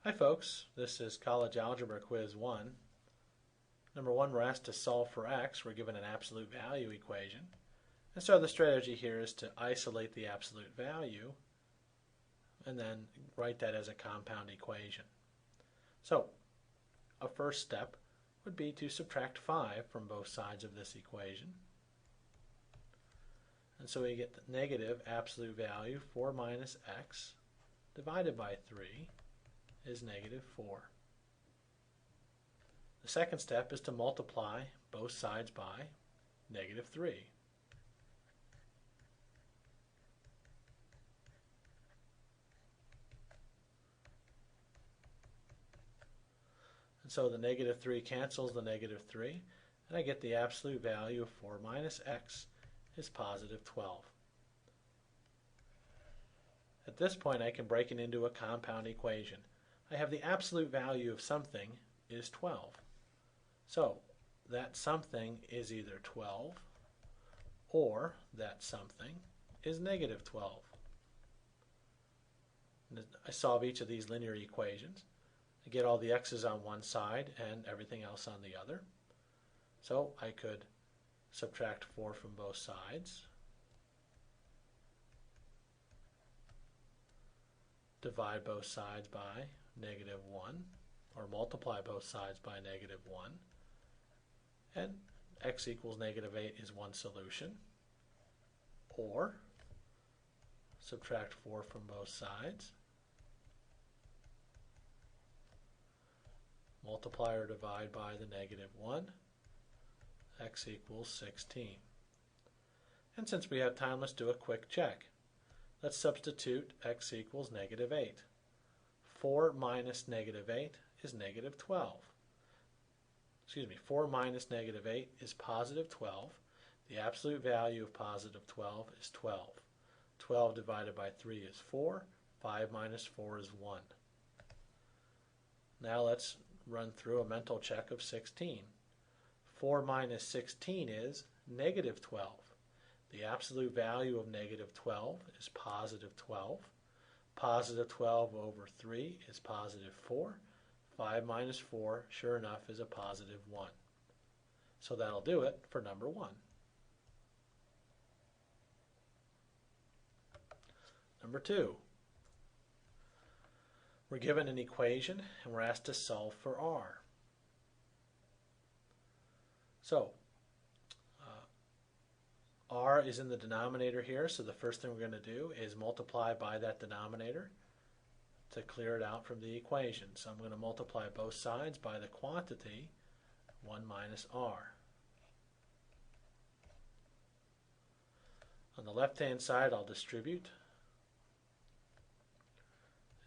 Hi folks, this is College Algebra Quiz 1. Number 1, we're asked to solve for x. We're given an absolute value equation. And so the strategy here is to isolate the absolute value and then write that as a compound equation. So a first step would be to subtract 5 from both sides of this equation. And so we get the negative absolute value 4 minus x divided by 3 is negative 4. The second step is to multiply both sides by negative 3. And so the negative 3 cancels the negative 3, and I get the absolute value of 4 minus x is positive 12. At this point I can break it into a compound equation. I have the absolute value of something is 12. So that something is either 12 or that something is negative 12. And I solve each of these linear equations. I get all the x's on one side and everything else on the other. So I could subtract 4 from both sides, divide both sides by negative 1, or multiply both sides by negative 1, and x equals negative 8 is one solution. Or subtract 4 from both sides, multiply or divide by the negative 1, x equals 16. And since we have time, let's do a quick check. Let's substitute x equals negative 8. 4 minus negative 8 is negative 12. 4 minus negative 8 is positive 12. The absolute value of positive 12 is 12. 12 divided by 3 is 4. 5 minus 4 is 1. Now let's run through a mental check of 16. 4 minus 16 is negative 12. The absolute value of negative 12 is positive 12. Positive 12 over 3 is positive 4. 5 minus 4, sure enough, is a positive 1. So that'll do it for number 1. Number 2. We're given an equation and we're asked to solve for r. So r is in the denominator here, so the first thing we're going to do is multiply by that denominator to clear it out from the equation. So I'm going to multiply both sides by the quantity 1 minus r. On the left-hand side, I'll distribute.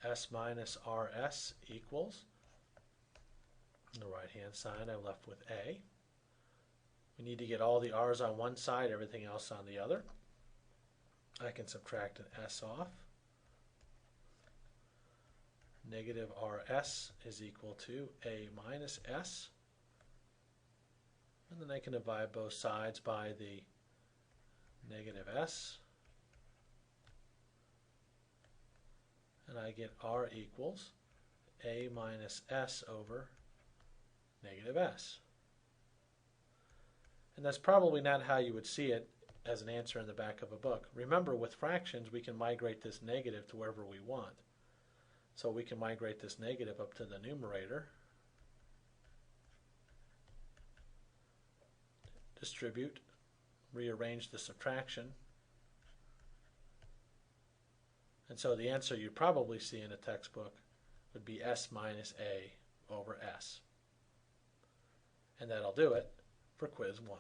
S minus rs equals, on the right-hand side, I'm left with a. We need to get all the r's on one side, everything else on the other. I can subtract an s off. Negative rs is equal to a minus s. And then I can divide both sides by the negative s. And I get r equals a minus s over negative s. And that's probably not how you would see it as an answer in the back of a book. Remember, with fractions, we can migrate this negative to wherever we want. So we can migrate this negative up to the numerator, distribute, rearrange the subtraction. And so the answer you'd probably see in a textbook would be s minus a over s. And that'll do it for quiz 1.